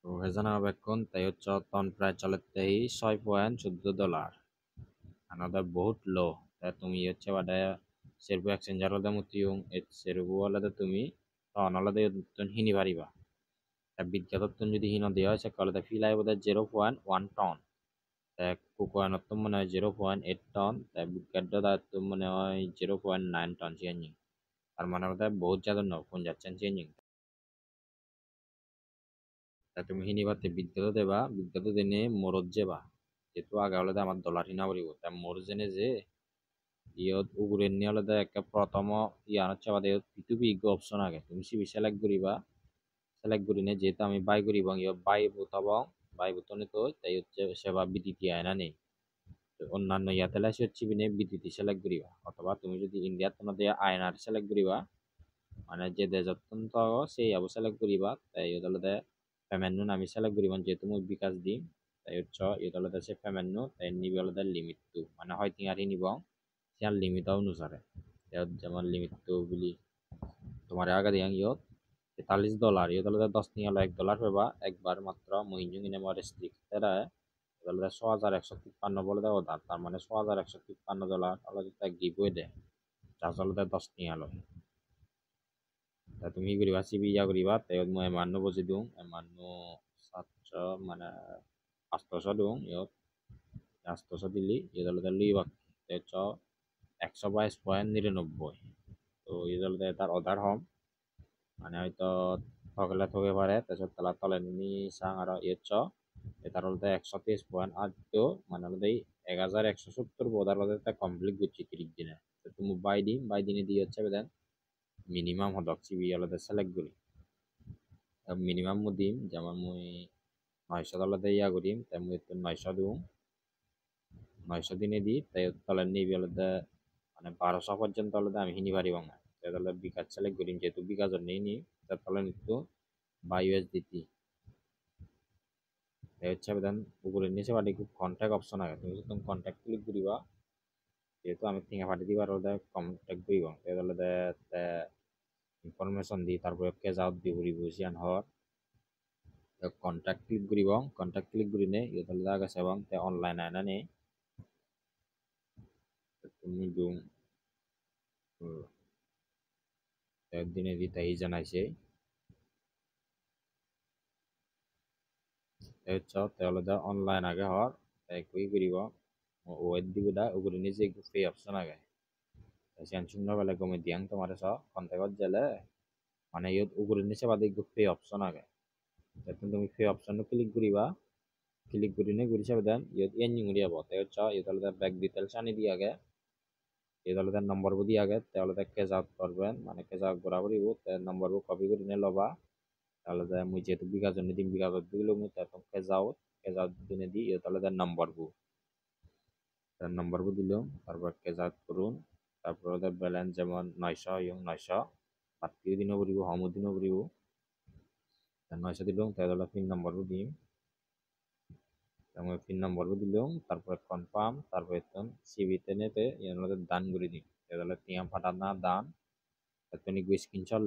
তো হেজানা বেকন তাই হচ্ছে তন প্রায় চলেতেই $6.14 another বহুত লো তা তুমি হচ্ছে বাদে সেরবু এক্সচেঞ্জার হলে মতিউং সেরবু হলে তুমি তন হলে তুমি হিনি পারিবা তা বিদ্যাতত্ব যদি হিন দেওয়া হয় সেকালে তা ফিলাই বোধ 0.1 টন তা কুকোয়ানত মনে হয় 0.8 টন তা বিদ্যাদ্য দায়িত্ব মনে হয় 0.9 টন চেঞ্জিং তার মানে বোধ বহুত যাদের ন কোন যাচ্ছেন চেঞ্জিং তা তুমি হিনিবাতে বিদ্যুৎ দেবা বিদ্যুৎ দিনে মরদ যাবা যেহেতু আগে হলে আমার ডলার হিনা পড়িব তা মোর জেনে যে ইয়ত উগুরে নিয়ে হলে একটা প্রথম ইয়ান হচ্ছে আমাদের পৃথিবী অপশন আগে তুমি সিবি সিলেক্ট করি নে যেহেতু আমি বাই করি এবং ইয় বাই বুতাবং বাই বুতনে তো তাই হচ্ছে সেবা বিদ্যুৎ আয়না নেই তো অন্যান্য ইয়াতে লাইসি হচ্ছে বিনে বিদ্যুৎ সিলেক্ট করিবা অথবা তুমি যদি ইন্ডিয়াত তোমার দিয়ে আয়নার সিলেক্ট করিবা মানে যে দেশত সেই আবু সিলেক্ট করিবা তাই হলে পেমেন্ট নুন আমি সিলেক্ট করিব যেহেতু মই বিকাশ দিম তাই হচ্ছে এটা সে পেমেন্ট নু তাই নিবে হলে লিমিট টু মানে হয় তিনারি নিব সিয়ার লিমিট অনুসারে যেমন লিমিট টু বুলি তোমার আগে দিয়াং ইয়ত $43 ইয়ত হলে 10 নি $1 পেবা একবার মাত্র মহিঞ্জুং ইনে আমার রেস্ট্রিক্ট তারা তাহলে 6153 বলে দেওয়া তার মানে $6153 তাহলে এক গিভ হয়ে দেয় চার্জ হলে 10 নি লয় তুমি কি করিবা চিবি ইয়া করিবা তাই মই এমান্নো বুজি দিওঁ এমান্নো 700 মানে 800 দিওঁ ইয়ত 800 দিলি ইয়ত হলে লইবা তাই 122.99 তো ইয়ত হলে তার অর্ডার হম মানে হয়তো ঠগলে ঠগে পারে তাৰপিছত তালা তলে নি চাং আর ইয়ত এটার হলে 123.8 মানে হলে 1170 বোধার হলে কমপ্লিট করছি 30 দিনে তো তুমি বাই দিনে দিয়ে হচ্ছে বেদেন মিনিমাম হদক চিবি আলাদা সিলেক্ট করি মিনিমাম মু দিম যেমন মুই 900 আলাদা ইয়া করিম তাই মুই 900 দিম 900 দিনে দি তাই তলে নিবি আলাদা মানে 1200 পর্যন্ত আলাদা আমি হিনি পারিব না তাই তাহলে বিকাশ সিলেক্ট করিম যেহেতু বিকাশর নেই নি তার তলে নিতো বা ইউএসডিটি তাই হচ্ছে বেদান উপরে নিচে পাটি কন্ট্যাক্ট অপশন আছে তুমি যদি কন্ট্যাক্ট ক্লিক করিবা যেহেতু আমি টিঙা পাটি দিবার আলাদা কন্ট্যাক্ট করিব তাই তাহলে ইনফরমেশন দি তারপরে কেজ আউট দি ঘুরি বুঝিয়ান হওয়ার কন্ট্যাক্ট ক্লিক করি নে ইতালে দাগ আছে এবং তে অনলাইন আয়না নে তুমি দুম দিনে দি তাই জানাইছে তাহলে দা অনলাইন আগে হর তাই কই করিব ওয়েব দিব দা ওগুলি নিজে একটু ফ্রি অপশন আগে সেন শূন্য বেলা কমে দিয়াং তোমার সব কন্ট্যাক্ট গেলে মানে ইয়ত ওগুলি নিচে বাদে একটু ফ্রি অপশন আগে এখন তুমি ফ্রি অপশন ক্লিক করিবা ক্লিক করি নে ঘুরি সাবে দেন ইয়ত এন্ডিং উড়িয়া বতে হচ্ছে ইতালে ব্যাংক ডিটেলস আনি দিয়ে আগে এগুলো তার নম্বর বুঝি আগে তাহলে তার কেজ আউট করবেন মানে কেজ আউট বরাবরই নম্বর কপি করে নিয়ে লবা তাহলে মুই যেহেতু বিঘা জন্য দিন বিঘা দিল মুই তখন কেজ আউট দিনে দিই তাহলে তার নম্বর বু দিল তারপর কেজ আউট করুন তারপর ওদের ব্যালেন্স যেমন 900 বাড়তিও দিনও করিব হমও দিনও করিব 900 দিল তাহলে পিন নম্বর দিম এবং পিন নম্বর দিলাম তারপর কনফার্ম তারপর সিবিতে নেতে ইয়ানোদের দান করে দিই তাহলে টিয়া ফাটানা দান এতনি স্ক্রিনশট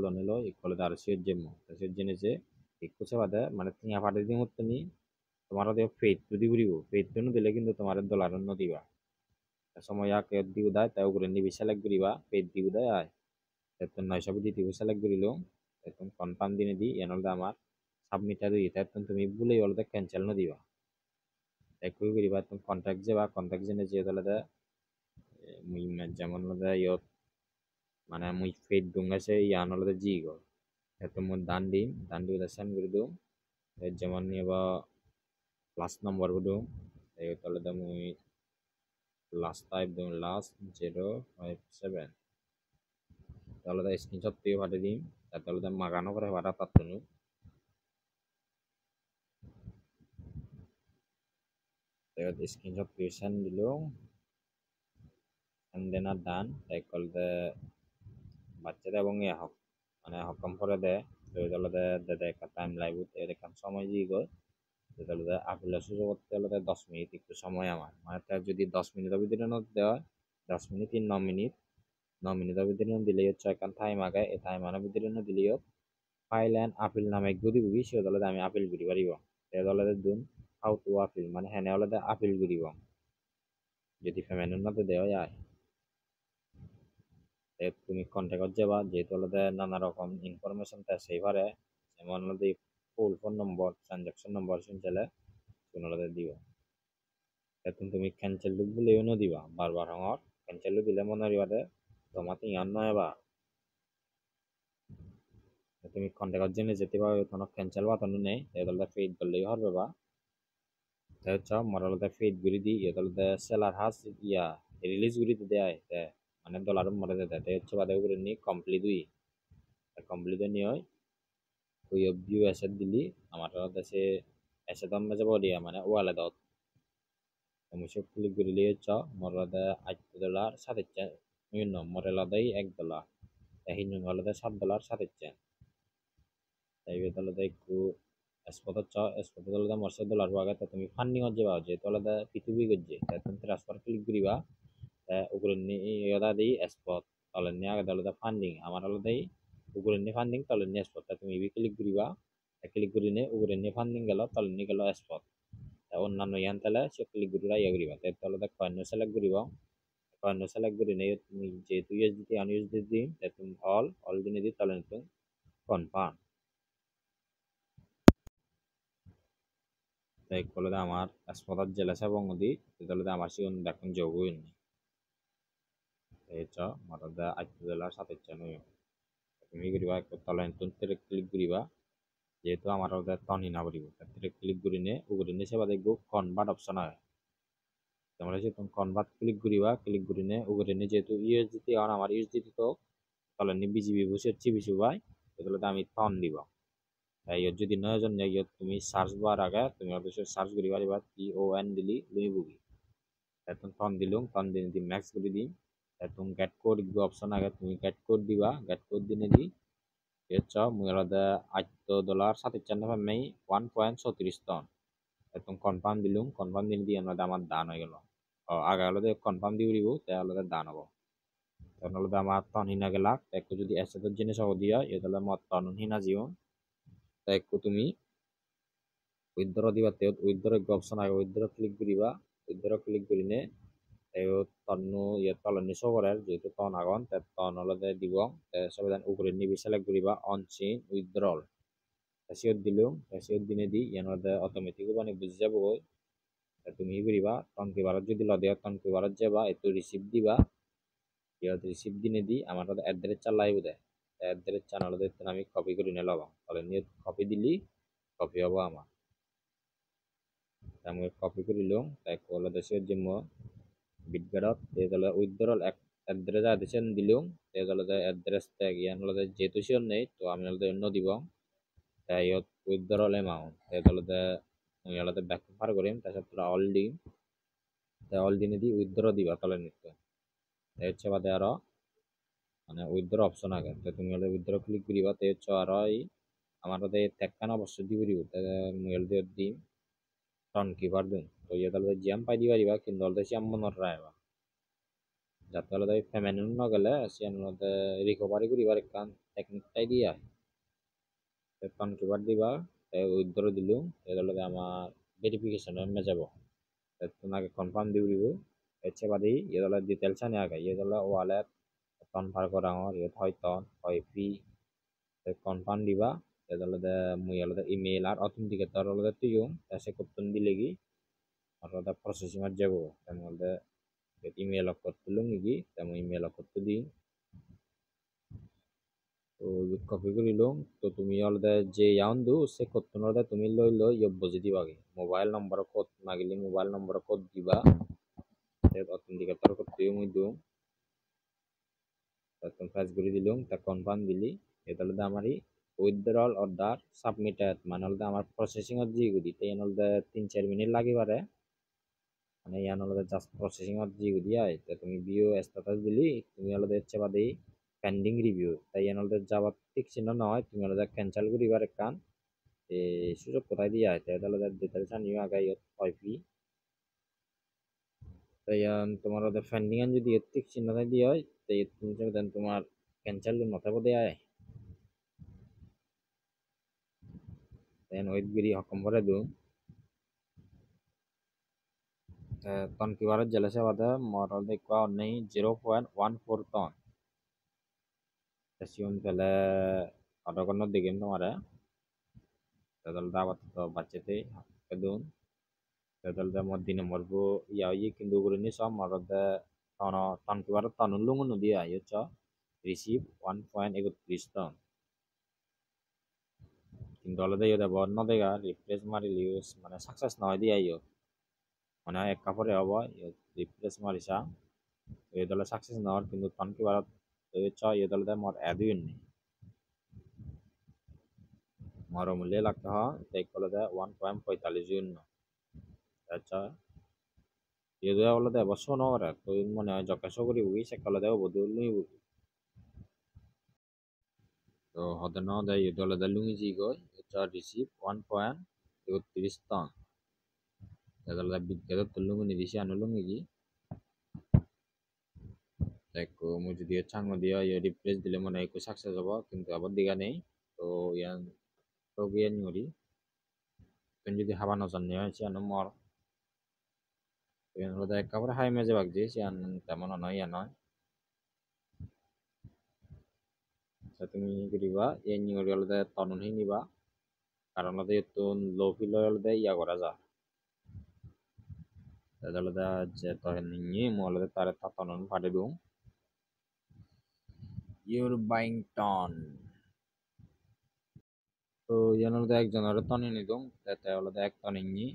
লো নিলো ইকুয়াল আর সির জেনেছে ইকুছে বাদে মানে টিয়া ফাটে দিই মতনি তোমার ওদের ফেট যদি ঘুরিব ফেট দিলে কিন্তু তোমার ডলার দিবা সময় আগে দিব দেয় তাই ওগুলো নিবি সিলেক্ট করিবা ফেট দিব দেয় আয় এত 900 দিব সিলেক্ট করিল এখন কনফার্ম দিনে দিই এনলদে আমার সাবমিট দিই তাই তুমি ভুলেই অলদে ক্যান্সেল ন দিবা একই করিবা তুমি কন্ট্যাক্ট যাবা কন্ট্যাক্ট জেনে যে তাহলে মুই যেমন ইয়ত মানে মুই ফেট দুঙ্গাছে ইয়ান হলে জি গো এত মুই দান দি সেন্ড করে দিও যেমন নিবা লাস্ট নাম্বার বুদু এই তাহলে মুই লাস্ট টাইপ দিম লাস্ট 057 তাহলে স্ক্রিনশট দিয়ে পাঠিয়ে দিম তাহলে মাগানো করে পাঠা তার স্ক্রিনশট দিয়ে সেন্ড দিল and then are done তাই করলে বাচ্চারা এবং ইয়া হক মানে হকম করে দেয় তো তাহলে দে একটা টাইম লাগবে এরকম সময় দিয়ে গো তাহলে আপেল সুযোগ করতে হলে 10 মিনিট একটু সময় আমার মানে তার যদি 10 মিনিটের ভিতরে না দেওয়া 10 মিনিট 9 মিনিট 9 মিনিটের ভিতরে দিলেই হচ্ছে এখন টাইম আগে এই টাইম আনার ভিতরে না দিলেই ফাইল এন্ড আপিল নামে গুদি বুগি সে দলে আমি আপিল করি পারিব তে দলে দুন হাউ টু আপিল মানে হেনে হলে আপিল করিব যদি পেমেন্ট না দেওয়া যায় তুমি কন্ট্যাক্টত যাবা যেহেতু হলে নানা রকম ইনফরমেশন তা সেই পারে যেমন হলে ফুল ফোন নম্বর ট্রানজাকশন নম্বর শুনছিলে শুনলে দিব এখন তুমি ক্যান্সেল লুক বলেও ন দিবা বারবার হঙর ক্যান্সেল দিলে মনে হইবারে তোমাতে ইয়ান নয় বা তুমি কন্ট্যাক্টত জেনে যেতে পারবে কোনো ক্যান্সেল বাতন নেই এগুলো ফেড করলেই হবে বা তাই হচ্ছে মরালতে ফেড গুলি দি এগুলোতে সেলার হাস ইয়া রিলিজ গুলি দেয় মানে ডলার মরে দেয় তাই হচ্ছে বাদে করে নি কমপ্লিট হই কমপ্লিট নিয়ে হয় ওই ভিউ এসেট দিলি আমার দেশে এসেট আমি যাব দিয়া মানে ওয়ালে দত তুমি সব ক্লিক করলে হচ্ছে মরালতে $8 সাথে বিভিন্ন মরালতেই $1 হিন্দু হলে $7 সাথে তাই তাহলে একটু স্পট হচ্ছে স্পট হলে $10 পাগে তো তুমি ফান্ডিং হচ্ছে পাও যে তাহলে পৃথিবী করছে তুমি ট্রান্সফার ক্লিক করিবা উপরে ইয়া দিই স্পট তাহলে নিয়ে আগে তাহলে ফান্ডিং আমার হলে দেই উপরে নিয়ে ফান্ডিং তাহলে নিয়ে স্পট তুমি ইবি ক্লিক করিবা ক্লিক করি নিয়ে উপরে নিয়ে ফান্ডিং গেল তাহলে নিয়ে গেল স্পট অন্যান্য ইয়ান তাহলে সে ক্লিক করিবা ইয়ে করিবা তাহলে কয়েন সিলেক্ট করিবা কয়েন সিলেক্ট করি নিয়ে তুমি যেহেতু ইউএসডিটি আনইউএসডিটি তুমি অল দিনে দিই তাহলে তুমি কনফার্ম তাই করলে আমার হাসপাতাল জেলা এবং নদী তাহলে আমার সিগন দেখুন যোগই নেই এই চ মাথা $8 সাথে নয় তুমি করিবা তাহলে তুমি ক্লিক করিবা যেহেতু আমার টনি না করিব ক্লিক করি নে উগরি নে সেবা দেখব কনভার্ট অপশন হয় তোমরা যে তুমি কনভার্ট ক্লিক করিবা ক্লিক করি নে উগরি নে যেহেতু ইউএসডিটি আর আমার ইউএসডিটি তো তাহলে নি বিজিবি বসে চিবিসু ভাই তাহলে আমি টন দিব তাই যদি নয়জন তুমি সার্চ বার আগে তুমি অবশ্যই সার্চ করি পারিবা TON দিলি লুই বুগি এখন টন দিলুম টন দিনে দি ম্যাক্স করে দিই এখন গেট কোড অপশন আগে তুমি গেট কোড দিবা গেট কোড দিনে দি হচ্ছে মুরাদা $8 সাথে মেই 1.36 টন এখন কনফার্ম দিলুম কনফার্ম দিনে দি আমার দান হয়ে গেল আগে হলে কনফার্ম দিয়ে দিব তাহলে দান হবো তখন হলে আমার টন হিনা গেলা একটু যদি এসেটের জিনিস হব দিয়া তাহলে আমার টন হিনা জীবন তাই একটু তুমি উইথড্র দিবা তে উইথড্র অপশন আগে উইথড্র ক্লিক করিবা উইথড্র ক্লিক করিনে তন্নু ইয়ে তলনি সবরের যেহেতু তন আগন তন হলে দিব সবাই উপরে নিবি সিলেক্ট করিবা অন চেইন উইথড্রল সিওর দিলুম সিওর দিনে দি ইয়ান অটোমেটিক মানে বুঝে যাব তুমি ই করিবা তন কেবারত যদি লদেয় তন কেবারত যাবা একটু রিসিভ দিবা ইয়াত রিসিভ দিনে দি আমার অ্যাড্রেস চালাই দেয় অ্যাড্রেস চানাল আমি কপি করে নিয়ে লবাম তাহলে নিয়ে কপি দিলি কপি হবো আমার আমি কপি করে লম তাই কলে দেশের জন্য বিটগারত তেজালে উইথড্রল এড্রেস আদেশন দিলুম তেজালে এড্রেস ট্যাগ ইয়ান হলে যেহেতু শিওর নেই তো আমি হলে অন্য দিব তাই ইয়ত উইথড্রল এমাউন্ট তেজালে আমি হলে ব্যাক ফার করিম তাছাড়া অল দিম তাই অল দিনে দি উইথড্র দিবা তাহলে নিতে তাই হচ্ছে বাদে আরো মানে উইথড্র অপশন আগে তো তুমি হলে উইথড্র ক্লিক করিবা তাই হচ্ছে আরো আমার হলে ট্যাগখান অবশ্যই দিব দিব তাই মুয়েল দিয়ে দিম টন কিবার দিন তো ইয়ে তাহলে জিয়াম পাই দিবা দিবা কিন্তু হলে সিয়াম মনের রায়বা যাতে হলে পেমেন্ট ন গেলে সিয়ান মধ্যে রিকভারি করিবার কান টেকনিকটাই দিয়া তখন কিবার দিবা উইথড্র দিলুম এগুলো আমার ভেরিফিকেশন মে যাব তোমাকে কনফার্ম দিব দিব এসে বাদি এগুলো ডিটেলস আনে আগে এগুলো ওয়ালেট কনফার্ম করা আমার ইয়ে হয় তন হয় ফি কনফার্ম দিবা এগুলো মুই আলাদা ইমেল আর অথেন্টিকেটর আলাদা তুইও এসে করতেন দিলে কি আলাদা প্রসেসিং আর যাব তেমন ইমেল করতে লুঙ্গি তেমন ইমেল করতে দিই তো কপি করে লম তো তুমি অলদে যে ইয়াউন্দু সে করতে নলদে তুমি লই লই ইয়ে বুঝে দিবাগে মোবাইল নম্বর কোড মাগিলি মোবাইল নম্বর কোড দিবা অথেন্টিকেটর করতে মুই দিম তখন কাজ করে দিলুম তা কনফার্ম দিলি এটা আমারই উইথড্রল অর্ডার সাবমিটেড মানে হলদে আমার প্রসেসিং এর জি গুদি তাই হলদে 3-4 মিনিট লাগিবারে মানে ইয়ান হলদে জাস্ট প্রসেসিং এর জি গুদি আই তা তুমি ভিউ স্ট্যাটাস দিলি তুমি হলদে ইচ্ছে বাদে পেন্ডিং রিভিউ তাই ইয়ান হলদে যাবার ঠিক চিহ্ন নয় তুমি হলদে ক্যান্সেল করিবার কান এই সুযোগ কোথায় দিয়ে আয় তাই হলদে ডিটেলস নিউ আগাই হয় ফি তাই তোমার হলদে পেন্ডিং আন যদি ঠিক চিহ্ন দিয়ে হয় তাই তুমি তোমার ক্যান্সেল মাথা পদে আয় দেন ওয়েট গিরি হকম করে দিম ton kibaret jelese bade moral de kwa nei 0.14 ton sesium tele adogono digim tomare tedal dabat to bachete kedun tedal de modine morbu yayi kindu gurini so morode tono ton kibaret tonun lungun dia yo cho receive 1.31 ton কিন্তু alade yo de bor no dega refresh mari use মানে success নয় দিয়া yo মানে এক কাপড়ে হবো replace Marisa এই দলে সাকসেস নেওয়ার কিন্তু তনকি ভারত এই দলে মোর এদিন নেই মরো মূল্য লাগতে হয় তাই কলে দেয় 1.45 জন্য আচ্ছা এই দেওয়া বলে দেয় অবশ্য নরে তো মনে হয় যকেশ করি বুঝি সে কলে দেয় বদল নেই বুঝি তো হতে না দেয় এই দলে দেয় লুঙ্গি জি গই এটা রিসিভ 1.31 টন এই দলে বিদ্যুৎ তো লুঙ্গি নিদিছি আনো লুঙ্গি কি দেখো মুই যদি চাঙ্গ দিয়া রিপ্লেস দিলে মনে হয় সাকসেস হবো কিন্তু আবার দিঘা নেই তো ইয়ান তো গিয়ে নিউরি তুমি যদি হাবা নজন নিয়ে হয়েছে আনো মর তুমি হলো একেবারে হাই মেজে বাগজি সিয়ান তেমন নয় ইয়া নয় তুমি করিবা এই নিউরি হলো তনন হি নিবা কারণ হলো তো লো ফিল হলো ইয়া করা যা তাহলে যে তখন নিয়ে মহলে তারে তনন ফাটে দিও ইউর বাইং টন তো ইয়ান হলো একজনের তনি নিদুম তাতে হলো এক টনি নি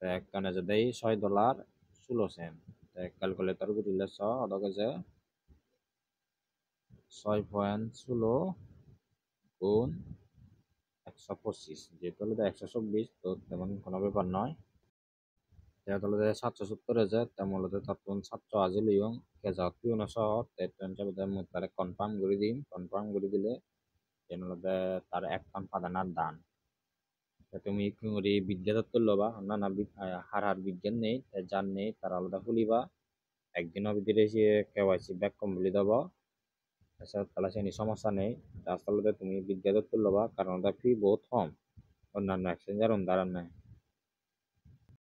এক টনে যে দেয় $6 16 সেন্ট ক্যালকুলেটর করিলে অদকে যে 6.16 গুণ 125 যেহেতু হলো 124 তো তেমন কোনো ব্যাপার নয় যেহেতু হলো 770 আছে তেমন হলো তখন 780 লিয়ং কেজা পিউন শহর তেন যাবে তারে কনফার্ম করে দিলে যেন হলো তার এক কান পাদানার দান তুমি কুঙুরি বিদ্যাদত্ত লবা না না হার বিজ্ঞান নেই জান নেই তার আলাদা খুলিবা একদিনের ভিতরে সে কেওয়াইসি ব্যাক কমপ্লিট হবো তাহলে সে সমস্যা নেই আসলে তুমি বিদ্যাদত্ত লবা কারণ ওটা ফি বহুত কম অন্যান্য এক্সচেঞ্জার উদাহরণ নেই